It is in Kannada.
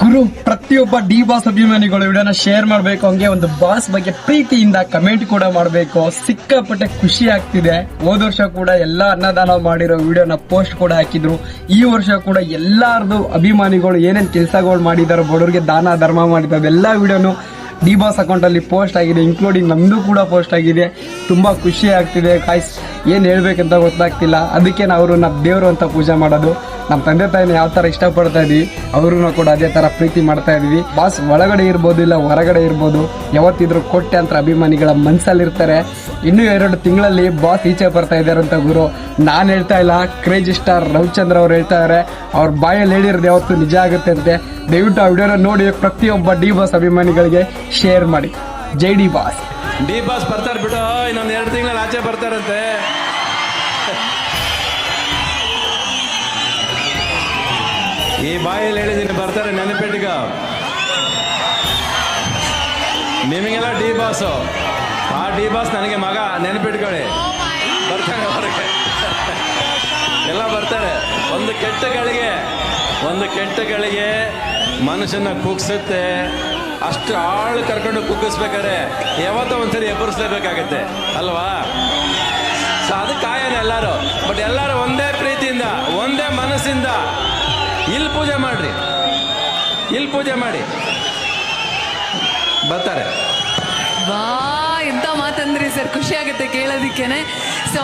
ಗುರು, ಪ್ರತಿಯೊಬ್ಬ ಡಿ ಬಾಸ್ ಅಭಿಮಾನಿಗಳು ವಿಡಿಯೋನ ಶೇರ್ ಮಾಡಬೇಕು, ಹಂಗೆ ಒಂದು ಬಾಸ್ ಬಗ್ಗೆ ಪ್ರೀತಿಯಿಂದ ಕಮೆಂಟ್ ಕೂಡ ಮಾಡಬೇಕು. ಸಿಕ್ಕಾಪಟ್ಟೆ ಖುಷಿ ಆಗ್ತಿದೆ. ಹೋದ ವರ್ಷ ಕೂಡ ಎಲ್ಲಾ ಅನ್ನದಾನ ಮಾಡಿರೋ ವಿಡಿಯೋನ ಪೋಸ್ಟ್ ಕೂಡ ಹಾಕಿದ್ರು. ಈ ವರ್ಷ ಕೂಡ ಎಲ್ಲಾರ್ದು ಅಭಿಮಾನಿಗಳು ಏನೇನ್ ಕೆಲಸಗಳು ಮಾಡಿದಾರೋ, ಬಡವರಿಗೆ ದಾನ ಧರ್ಮ ಮಾಡಿದ ಎಲ್ಲಾ ವಿಡಿಯೋನು ಡಿ ಬಾಸ್ ಅಕೌಂಟ್ ಅಲ್ಲಿ ಪೋಸ್ಟ್ ಆಗಿದೆ, ಇನ್ಕ್ಲೂಡಿಂಗ್ ನಮ್ದು ಕೂಡ ಪೋಸ್ಟ್ ಆಗಿದೆ. ತುಂಬಾ ಖುಷಿ ಆಗ್ತಿದೆ. ಕಾಯ್ಸ್ ಏನ್ ಹೇಳ್ಬೇಕಂತ ಗೊತ್ತಾಗ್ತಿಲ್ಲ. ಅದಕ್ಕೆ ನಾವು ದೇವರು ಅಂತ ಪೂಜೆ ಮಾಡೋದು. ನಮ್ಮ ತಂದೆ ತಾಯಿನ ಯಾವ ತರ ಇಷ್ಟಪಡ್ತಾ ಇದೀವಿ, ಅವ್ರನ್ನ ಕೂಡ ಅದೇ ತರ ಪ್ರೀತಿ ಮಾಡ್ತಾ ಇದೀವಿ. ಬಾಸ್ ಒಳಗಡೆ ಇರ್ಬೋದು, ಇಲ್ಲ ಹೊರಗಡೆ ಇರ್ಬೋದು, ಯಾವತ್ತಿದ್ರು ಕೋಟ್ಯಾಂತರ ಅಭಿಮಾನಿಗಳ ಮನ್ಸಲ್ಲಿರ್ತಾರೆ. ಇನ್ನೂ 2 ತಿಂಗಳಲ್ಲಿ ಬಾಸ್ ಈಚೆ ಬರ್ತಾ ಇದ್ದಾರೆ ಅಂತ ಗುರು. ನಾನ್ ಹೇಳ್ತಾ ಇಲ್ಲ, ಕ್ರೇಜಿ ಸ್ಟಾರ್ ರವಿಚಂದ್ರ ಅವ್ರು ಹೇಳ್ತಾ ಇದಾರೆ. ಅವ್ರ ಬಾಯಲ್ಲಿ ಹೇಳಿರೋದು ಯಾವತ್ತು ನಿಜ ಆಗುತ್ತೆ ಅಂತೆ. ದಯವಿಟ್ಟು ಆ ವಿಡಿಯೋನ ನೋಡಿ ಪ್ರತಿಯೊಬ್ಬ ಡಿ ಬಾಸ್ ಅಭಿಮಾನಿಗಳಿಗೆ ಶೇರ್ ಮಾಡಿ. ಜೈ ಡಿ ಬಾಸ್. ಡಿ ಬಾಸ್ ಬರ್ತಾರೆ ಬಿಡು, ಇನ್ನೊಂದು 2 ತಿಂಗಳಲ್ಲಿ ಆಚೆ ಬರ್ತಾರಂತೆ. ಈ ಬಾಯಲ್ಲಿ ಹೇಳಿದ್ದೀನಿ ಬರ್ತಾರೆ, ನೆನಪಿಟ್ಟಿಗ. ನಿಮಗೆಲ್ಲ ಡಿ ಬಾಸು, ಆ ಡಿ ಬಾಸ್ ನನಗೆ ಮಗ, ನೆನಪಿಟ್ಕೊಳ್ಳಿ. ಬರ್ತಾರೆ ಹೊರಗೆ, ಎಲ್ಲ ಬರ್ತಾರೆ. ಒಂದು ಕೆಟ್ಟ ಗಳಿಗೆ ಮನುಷ್ಯನ ಕುಗ್ಸುತ್ತೆ. ಅಷ್ಟು ಆಳು ಕರ್ಕೊಂಡು ಕುಗ್ಗಿಸ್ಬೇಕಾದ್ರೆ ಯಾವತ್ತೋ ಒಂದ್ಸರಿ ಎಬ್ಬರಿಸ್ಲೇಬೇಕಾಗತ್ತೆ ಅಲ್ವಾ? ಸೊ ಅದು ಕಾಯನ ಎಲ್ಲರೂ. ಬಟ್ ಎಲ್ಲರೂ ಒಂದೇ ಪ್ರೀತಿಯಿಂದ, ಒಂದೇ ಮನಸ್ಸಿಂದ ಇಲ್ಲಿ ಪೂಜೆ ಮಾಡಿ ಬರ್ತಾರೆ. ವಾ, ಎಂತ ಮಾತಂದ್ರಿ ಸರ್, ಖುಷಿ ಆಗುತ್ತೆ ಕೇಳೋದಿಕ್ಕೇನೆ. ಸೊ